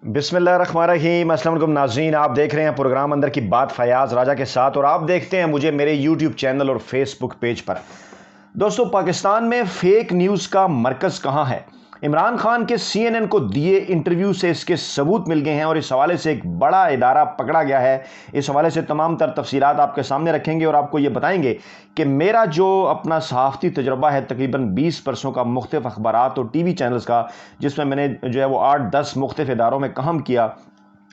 بسم اللہ الرحمن الرحیم۔ السلام علیکم ناظرین، آپ دیکھ رہے ہیں پروگرام اندر کی بات فیاض راجہ کے ساتھ، اور آپ دیکھتے ہیں مجھے میرے یوٹیوب چینل اور فیس بک پیج پر۔ دوستو، پاکستان میں فیک نیوز کا مرکز کہاں ہے؟ عمران خان کے سی این این کو دیے انٹرویو سے اس کے ثبوت مل گئے ہیں، اور اس حوالے سے ایک بڑا ادارہ پکڑا گیا ہے۔ اس حوالے سے تمام تر تفصیلات آپ کے سامنے رکھیں گے، اور آپ کو یہ بتائیں گے کہ میرا جو اپنا صحافتی تجربہ ہے تقریباً 20 برسوں کا مختلف اخبارات اور ٹی وی چینلز کا، جس میں نے جو ہے وہ 8-10 مختلف اداروں میں کام کیا،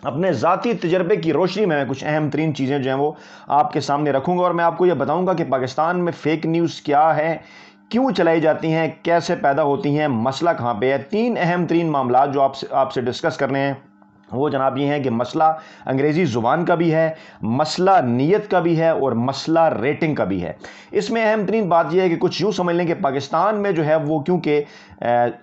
اپنے ذاتی تجربے کی روشنی میں کچھ اہم ترین چیزیں جو ہیں وہ آپ کے سامنے رکھوں گا، اور میں آپ کو یہ بتاؤں گا کہ پاکستان میں فیک نیوز کیا ہے، کیوں چلائی جاتی ہیں، کیسے پیدا ہوتی ہیں، مسئلہ کہاں پہ ہے۔ 3 اہم ترین معاملات جو آپ سے ڈسکس کرنے ہیں وہ جناب یہ ہیں کہ مسئلہ انگریزی زبان کا بھی ہے، مسئلہ نیت کا بھی ہے، اور مسئلہ ریٹنگ کا بھی ہے۔ اس میں اہم ترین بات یہ ہے کہ کچھ یوں سمجھ لیں کہ پاکستان میں جو ہے وہ کیونکہ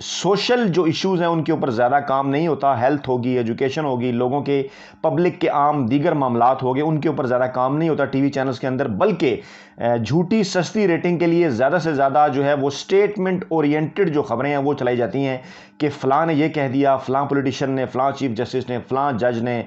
سوشل جو ایشوز ہیں ان کے اوپر زیادہ کام نہیں ہوتا، ہیلتھ ہوگی، ایجوکیشن ہوگی، لوگوں کے پبلک کے عام دیگر معاملات ہو گئے، ان کے اوپر زیادہ کام نہیں ہوتا ٹی وی چینلز کے اندر، بلکہ جھوٹی سستی ریٹنگ کے لیے زیادہ سے زیادہ جو ہے وہ سٹیٹمنٹ اورینٹڈ جو خبریں ہیں وہ چلائی جاتی ہیں کہ فلاں نے یہ کہہ دیا، فلاں پولیٹیشین نے، فلاں چیف جسٹس نے، فلاں جج نے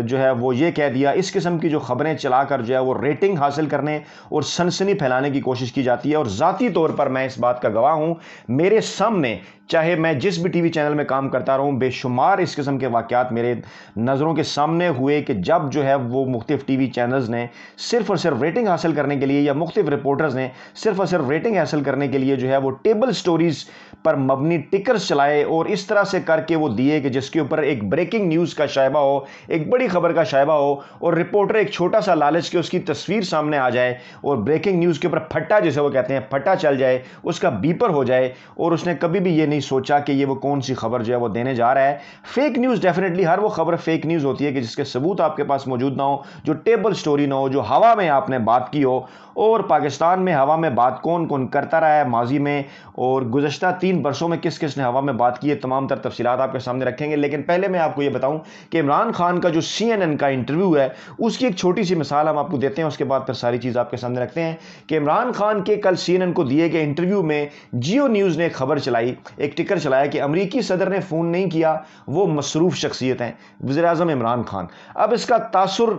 جو ہے وہ یہ کہہ دیا۔ اس قسم کی جو خبریں چلا کر جو ہے وہ ریٹنگ حاصل کرنے اور سنسنی پھیلانے کی کوشش کی جاتی ہے، اور ذاتی طور پر میں اس بات کا گواہ ہوں۔ میرے سامنے چاہے میں جس بھی ٹی وی چینل میں کام کرتا رہوں، بے شمار اس قسم کے واقعات میرے نظروں کے سامنے ہوئے کہ جب جو ہے وہ مختلف ٹی وی چینلز نے صرف اور صرف ریٹنگ حاصل کرنے کے لیے، یا مختلف رپورٹرز نے صرف اور صرف ریٹنگ حاصل کرنے کے لیے جو ہے وہ ٹیبل سٹوریز پر مبنی ٹکرز چلائے، اور اس طرح سے کر کے وہ دیے کہ جس کے اوپر ایک بریکنگ نیوز کا شائبہ ہو، ایک بڑی خبر کا شائبہ ہو، اور رپورٹر ایک چھوٹا سا لالچ کہ اس کی تصویر سامنے آ جائے، اور بریکنگ نیوز کے اوپر پھٹا جسے وہ کہتے ہیں پھٹا چل جائے، اس کا بیپر ہو جائے، اور اس نے کبھی بھی یہ نہیں سوچا کہ یہ وہ کون سی خبر جو ہے وہ دینے جا رہا ہے۔ فیک نیوز ڈیفینیٹلی ہر وہ خبر فیک نیوز ہوتی ہے کہ جس کے ثبوت آپ کے پاس موجود نہ ہو، جو ٹیبل سٹوری نہ ہو، جو ہوا میں آپ نے بات کی ہو۔ اور پاکستان میں ہوا میں بات کون کون کرتا رہا ہے ماضی میں، اور گزشتہ 3 برسوں میں کس کس نے ہوا میں بات کی ہے، تمام تر تفصیلات آپ کے سامنے رکھیں گے۔ لیکن پہلے میں آپ کو یہ بتاؤں کہ عمران خان کا جو سی این این کا انٹرویو ہے اس کی ایک چھوٹی سی مثال ہم آپ کو دیتے ہیں، اس کے بعد پھر ساری چیز آپ کے سامنے رکھتے ہیں کہ عمران خان کے کل سی این این کو دیے گئے انٹرویو میں جیو نیوز نے ایک خبر چلائی، ایک ٹکر چلایا کہ امریکی صدر نے فون نہیں کیا، وہ مصروف شخصیت ہیں، وزیر اعظم عمران خان۔ اب اس کا تاثر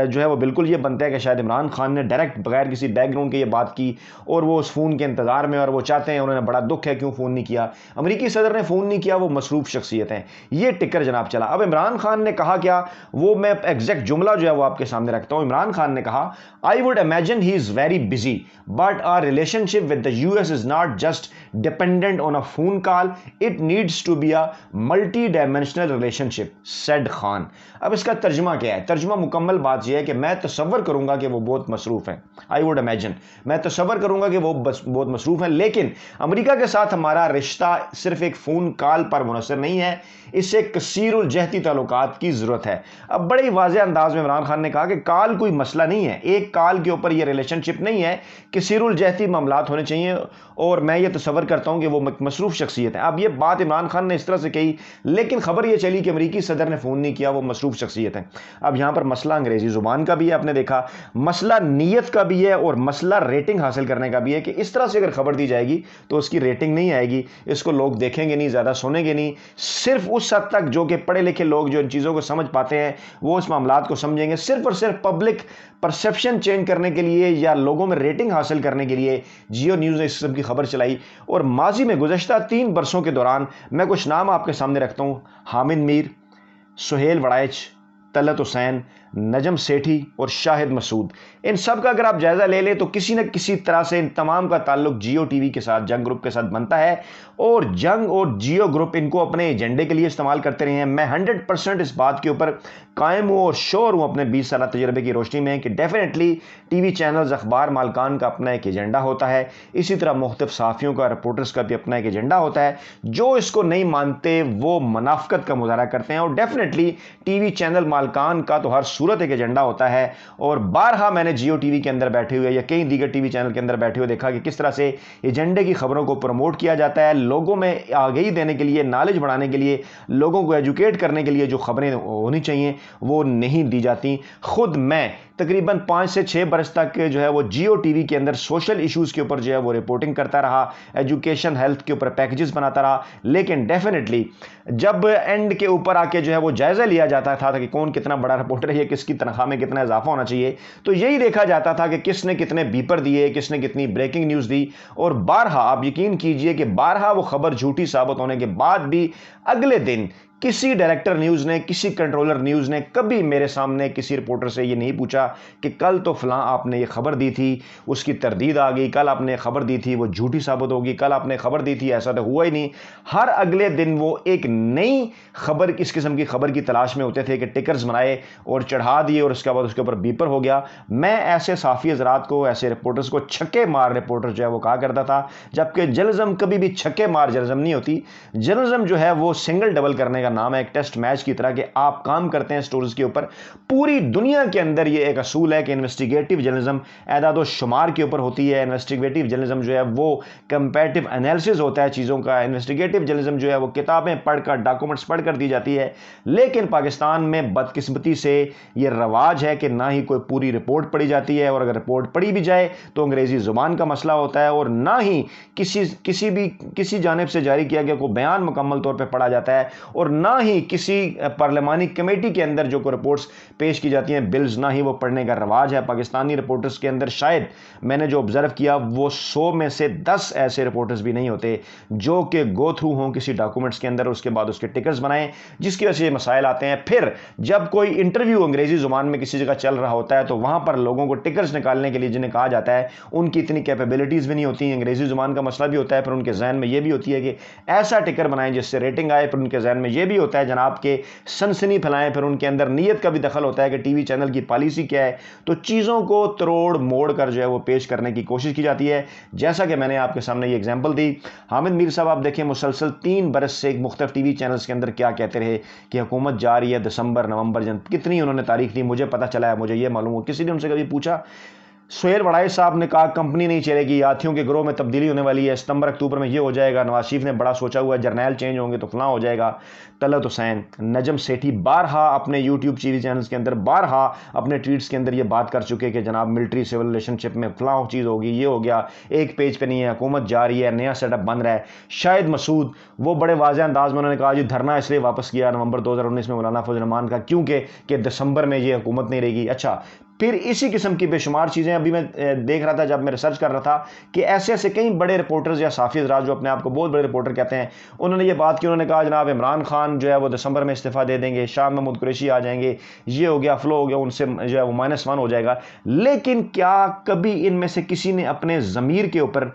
جو ہے وہ بالکل یہ بنتا ہے کہ شاید عمران خان نے ڈائریکٹ بغیر کسی بیک گراؤنڈ کے یہ بات کی، اور وہ اس فون کے انتظار میں، اور وہ چاہتے ہیں، انہوں نے بڑا دکھ ہے کیوں فون نہیں کیا، امریکی صدر نے فون نہیں کیا، وہ مصروف شخصیت ہیں۔ یہ ٹکر جناب چلا۔ اب عمران خان نے کہا کیا، وہ میں ایگزیکٹ جملہ جو ہے وہ آپ کے سامنے رکھتا ہوں۔ عمران خان نے کہا I would imagine he is very busy, but our relationship with the US is not just dependent on a phone call, it needs to be a multi-dimensional relationship, said Khan. اب اس کا ترجمہ کیا ہے؟ ترجمہ مکمل بات یہ ہے کہ میں تصور کروں گا کہ وہ بہت مصروف ہیں، I would imagine، میں تصور کروں گا کہ وہ بہت مصروف ہیں، لیکن امریکہ کے ساتھ ہمارا رشتہ صرف ایک فون کال پر منحصر نہیں ہے، اس سے کثیر الجہتی تعلقات کی ضرورت ہے۔ اب بڑے واضح انداز میں عمران خان نے کہا کہ کال کوئی مسئلہ نہیں ہے، ایک کال کے اوپر یہ ریلیشن شپ نہیں ہے، کثیر الجہتی معاملات ہونے چاہیے، اور میں یہ تصور کرتا ہوں کہ وہ مصروف شخصیت ہے۔ اب یہ بات عمران خان نے اس طرح سے کہی، لیکن خبر یہ چلی کہ امریکی صدر نے فون نہیں کیا، وہ مصروف شخصیت ہے۔ اب یہاں پر مسئلہ انگریزی زبان کا بھی ہے، آپ نے دیکھا، مسئلہ نیت کا بھی ہے، اور مسئلہ ریٹنگ حاصل کرنے کا بھی ہے کہ اس طرح سے اگر خبر دی جائے گی تو اس کی ریٹنگ نہیں آئے گی، اس کو لوگ دیکھیں گے نہیں، زیادہ سنیں گے نہیں، صرف اس حد تک جو کہ پڑھے لکھے لوگ جو ان چیزوں کو سمجھ پاتے ہیں وہ اس معاملات کو سمجھیں گے۔ صرف اور صرف پبلک پرسیپشن چینج کرنے کے لیے یا لوگوں میں ریٹنگ حاصل کرنے کے لیے جیو نیوز نے اس قسم کی خبر چلائی۔ اور ماضی میں گزشتہ 3 برسوں کے دوران میں کچھ نام آپ کے سامنے رکھتا ہوں: حامد میر، سہیل وڑائچ، طلعت حسین، نجم سیٹھی اور شاہد مسعود۔ ان سب کا اگر آپ جائزہ لے لیں تو کسی نہ کسی طرح سے ان تمام کا تعلق جیو ٹی وی کے ساتھ، جنگ گروپ کے ساتھ بنتا ہے، اور جنگ اور جیو گروپ ان کو اپنے ایجنڈے کے لیے استعمال کرتے رہے ہیں۔ میں 100% اس بات کے اوپر قائم ہوں اور شور ہوں اپنے 20 سالہ تجربے کی روشنی میں کہ ڈیفینیٹلی ٹی وی چینلز، اخبار مالکان کا اپنا ایک ایجنڈا ہوتا ہے، اسی طرح مختلف صحافیوں کا، رپورٹرز کا بھی اپنا ایک ایجنڈا ہوتا ہے۔ جو اس کو نہیں مانتے وہ منافقت کا مظاہرہ کرتے ہیں، اور ڈیفینیٹلی ٹی وی چینل مالکان کا تو ہر صورت ایک ایجنڈا ہوتا ہے۔ اور بارہا میں نے جیو ٹی وی کے اندر بیٹھے ہوئے یا کئی دیگر ٹی وی چینل کے اندر بیٹھے ہوئے دیکھا کہ کس طرح سے ایجنڈے کی خبروں کو پروموٹ کیا جاتا ہے، لوگوں میں آگہی دینے کے لیے، نالج بڑھانے کے لیے، لوگوں کو ایجوکیٹ کرنے کے لیے جو خبریں ہونی چاہیے وہ نہیں دی جاتی۔ خود میں تقریباً 5 سے 6 برس تک جو ہے وہ جیو ٹی وی کے اندر سوشل ایشوز کے اوپر جو ہے وہ رپورٹنگ کرتا رہا، ایجوکیشن ہیلتھ کے اوپر پیکجز بناتا رہا، لیکن ڈیفینیٹلی جب اینڈ کے اوپر آ کے جو ہے وہ جائزہ لیا جاتا تھا کہ کون کتنا بڑا رپورٹر ہے، کس کی تنخواہ میں کتنا اضافہ ہونا چاہیے، تو یہی دیکھا جاتا تھا کہ کس نے کتنے بیپر دیے، کس نے کتنی بریکنگ نیوز دی، اور بارہا آپ یقین کیجئے کہ بارہا وہ خبر جھوٹی ثابت ہونے کے بعد بھی اگلے دن کسی ڈائریکٹر نیوز نے، کسی کنٹرولر نیوز نے کبھی میرے سامنے کسی رپورٹر سے یہ نہیں پوچھا کہ کل تو فلاں آپ نے یہ خبر دی تھی، اس کی تردید آ گئی، کل آپ نے خبر دی تھی وہ جھوٹی ثابت ہوگی، کل آپ نے خبر دی تھی ایسا تو ہوا ہی نہیں۔ ہر اگلے دن وہ ایک نئی خبر، اس قسم کی خبر کی تلاش میں ہوتے تھے کہ ٹکرز بنائے اور چڑھا دیے، اور اس کے بعد اس کے اوپر بیپر ہو گیا۔ میں ایسے صحافی حضرات کو، ایسے رپورٹرز کو چھکے مار رپورٹر جو ہے وہ کہا کرتا تھا، جبکہ جرنلزم کبھی بھی چھکے مار جرنلزم نہیں ہوتی۔ جرنلزم جو ہے وہ سنگل ڈبل کرنے کا نام ہے، ایک ٹیسٹ میچ کی طرح کہ آپ کام کرتے ہیں سٹوریز کے اوپر۔ پوری دنیا کے اندر یہ ایک اصول ہے کہ انویسٹیگیٹو جرنلزم اعداد و شمار کے اوپر ہوتی ہے، انویسٹیگیٹو جرنلزم جو ہے وہ کمپیریٹو انالیسس ہوتا ہے چیزوں کا، انویسٹیگیٹو جرنلزم جو ہے وہ کتابیں پڑھ کر، ڈاکومنٹس پڑھ کر دی جاتی ہے۔ لیکن پاکستان میں بدقسمتی سے یہ رواج ہے کہ نہ ہی کوئی پوری رپورٹ پڑھی جاتی ہے، اور اگر رپورٹ پڑھی بھی جائے تو انگریزی زبان کا مسئلہ ہوتا ہے، اور نہ ہی کسی جانب سے جاری کیا گیا کوئی بیان مکمل طور پہ پڑھا جاتا ہے، اور نہ ہی کسی پارلیمانی کمیٹی کے اندر جو کوئی رپورٹس پیش کی جاتی ہیں بلز، نہ ہی وہ پڑھنے کا رواج ہے پاکستانی رپورٹرز کے اندر۔ شاید میں نے جو آبزرو کیا وہ 100 میں سے 10 ایسے رپورٹرز بھی نہیں ہوتے جو کہ گو تھرو ہوں کسی ڈاکومنٹس کے اندر، اس کے بعد اس کے ٹکرز بنائیں، جس کی وجہ سے یہ مسائل آتے ہیں۔ پھر جب کوئی انٹرویو انگریزی زبان میں کسی جگہ چل رہا ہوتا ہے تو وہاں پر لوگوں کو ٹکرز نکالنے کے لیے جنہیں کہا جاتا ہے ان کی اتنی کیپیبلٹیز بھی نہیں ہوتی، انگریزی زبان کا مسئلہ بھی ہوتا ہے، پھر ان کے ذہن میں یہ بھی ہوتی ہے کہ ایسا ٹکر بنائیں جس سے ریٹنگ آئے، پھر ان کے ذہن میں یہ بھی ہوتا ہے جناب کہ سنسنی پھیلائیں، پھر ان کے اندر نیت کا بھی دخل ہوتا ہے کہ ٹی وی چینل کی پالیسی کیا ہے، تو چیزوں کو تروڑ موڑ کر جو ہے وہ پیش کرنے کی کوشش کی جاتی ہے۔ جیسا کہ میں نے آپ کے سامنے یہ ایگزامپل دی، حامد میر صاحب آپ دیکھیں مسلسل 3 برس سے مختلف ٹی وی چینلز کے اندر کیا کہتے رہے کہ حکومت جا رہی ہے دسمبر نومبر، کتنی انہوں نے تاریخ دی، مجھے پتہ چلا ہے، مجھے یہ معلوم ہو، کسی نے ان سے کبھی پوچھا؟ سہیل وڑائے صاحب نے کہا کمپنی نہیں چلے گی، ہاتھیوں کے گروہ میں تبدیلی ہونے والی ہے، ستمبر اکتوبر میں یہ ہو جائے گا، نواز شریف نے بڑا سوچا ہوا ہے، جرنیل چینج ہوں گے تو فلاں ہو جائے گا۔ طلعت حسین، نجم سیٹھی بارہا اپنے یوٹیوب ٹی وی چینلز کے اندر، بارہا اپنے ٹویٹس کے اندر یہ بات کر چکے کہ جناب ملٹری سول ریلیشن شپ میں فلاں چیز ہوگی، یہ ہو گیا، ایک پیج پہ نہیں ہے، حکومت جا رہی ہے، نیا سیٹ اپ بن رہا ہے۔ شاہد مسعود، وہ بڑے واضح انداز میں انہوں نے کہا جی دھرنا اس لیے واپس کیا نومبر 2019 میں مولانا فضل الرحمان کا کیونکہ کہ دسمبر میں یہ حکومت نہیں رہے گی۔ اچھا، پھر اسی قسم کی بے شمار چیزیں ابھی میں دیکھ رہا تھا جب میں ریسرچ کر رہا تھا کہ ایسے کئی بڑے رپورٹرز یا صحافی حضرات جو اپنے آپ کو بہت بڑے رپورٹر کہتے ہیں، انہوں نے یہ بات کی، انہوں نے کہا جناب عمران خان جو ہے وہ دسمبر میں استعفیٰ دے دیں گے، شاہ محمود قریشی آ جائیں گے، یہ ہو گیا، فلو ہو گیا، ان سے جو ہے وہ -1 ہو جائے گا۔ لیکن کیا کبھی ان میں سے کسی نے اپنے ضمیر کے اوپر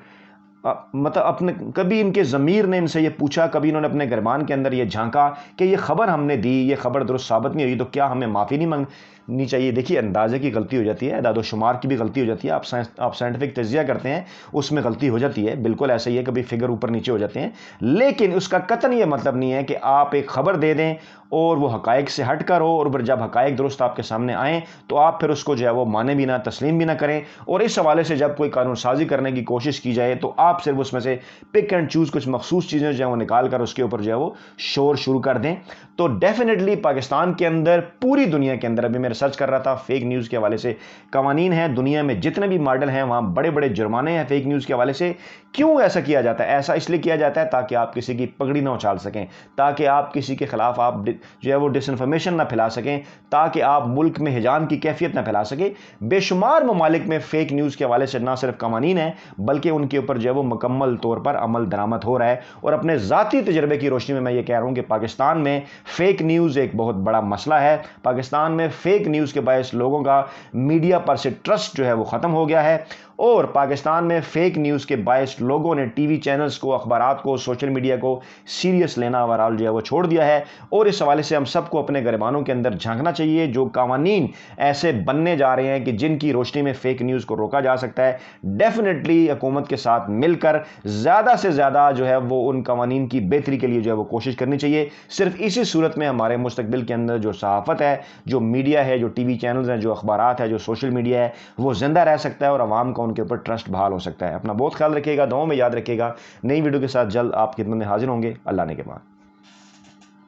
کبھی ان کے ضمیر نے ان سے یہ پوچھا، کبھی انہوں نے اپنے گربان کے اندر یہ جھانکا کہ یہ خبر ہم نے دی، یہ خبر درست ثابت نہیں ہوئی تو کیا ہمیں معافی نہیں مانگنی چاہیے؟ دیکھیے اندازے کی غلطی ہو جاتی ہے، اعداد و شمار کی بھی غلطی ہو جاتی ہے، آپ سائنٹیفک تجزیہ کرتے ہیں اس میں غلطی ہو جاتی ہے، بالکل ایسا ہی ہے، کبھی فگر اوپر نیچے ہو جاتے ہیں، لیکن اس کا قطعاً یہ مطلب نہیں ہے کہ آپ ایک خبر دے دیں اور وہ حقائق سے ہٹ کر ہو، اور پھر جب حقائق درست آپ کے سامنے آئیں تو آپ پھر اس کو جو ہے وہ مانے بھی نہ، تسلیم بھی نہ کریں، اور اس حوالے سے جب کوئی قانون سازی کرنے کی کوشش کی جائے تو آپ صرف اس میں سے پک اینڈ چوز کچھ مخصوص چیزیں جو ہے وہ نکال کر اس کے اوپر جو ہے وہ شور شروع کر دیں۔ تو ڈیفینیٹلی پاکستان کے اندر، پوری دنیا کے اندر، ابھی میں ریسرچ کر رہا تھا فیک نیوز کے حوالے سے قوانین ہیں، دنیا میں جتنے بھی ماڈل ہیں وہاں بڑے بڑے جرمانے ہیں فیک نیوز کے حوالے سے۔ کیوں ایسا کیا جاتا ہے؟ ایسا اس لیے کیا جاتا ہے تاکہ آپ کسی کی پگڑی نہ اچھال سکیں، تاکہ آپ کسی کے خلاف آپ جو ہے وہ ڈس انفارمیشن نہ پھیلا سکیں، تاکہ آپ ملک میں ہجان کی کیفیت نہ پھیلا سکیں۔ بے شمار ممالک میں فیک نیوز کے حوالے سے نہ صرف قوانین ہیں بلکہ ان کے اوپر جو ہے وہ مکمل طور پر عمل درآمد ہو رہا ہے، اور اپنے ذاتی تجربے کی روشنی میں یہ کہہ رہا ہوں کہ پاکستان میں فیک نیوز ایک بہت بڑا مسئلہ ہے۔ پاکستان میں فیک نیوز کے باعث لوگوں کا میڈیا پر سے ٹرسٹ جو ہے وہ ختم ہو گیا ہے، اور پاکستان میں فیک نیوز کے باعث لوگوں نے ٹی وی چینلز کو، اخبارات کو، سوشل میڈیا کو سیریس لینا اوورال جو ہے وہ چھوڑ دیا ہے۔ اور اس حوالے سے ہم سب کو اپنے گریبانوں کے اندر جھانکنا چاہیے، جو قوانین ایسے بننے جا رہے ہیں کہ جن کی روشنی میں فیک نیوز کو روکا جا سکتا ہے، ڈیفینیٹلی حکومت کے ساتھ مل کر زیادہ سے زیادہ جو ہے وہ ان قوانین کی بہتری کے لیے جو ہے وہ کوشش کرنی چاہیے۔ صرف اسی صورت میں ہمارے مستقبل کے اندر جو صحافت ہے، جو میڈیا ہے، جو ٹی وی چینلز ہیں، جو اخبارات ہے، جو سوشل میڈیا ہے، وہ زندہ رہ سکتا ہے اور عوام کا ان کے اوپر ٹرسٹ بحال ہو سکتا ہے۔ اپنا بہت خیال رکھیے گا، دعاؤں میں یاد رکھیے گا۔ نئی ویڈیو کے ساتھ جلد آپ کی خدمت میں حاضر ہوں گے۔ اللہ نے کے بعد۔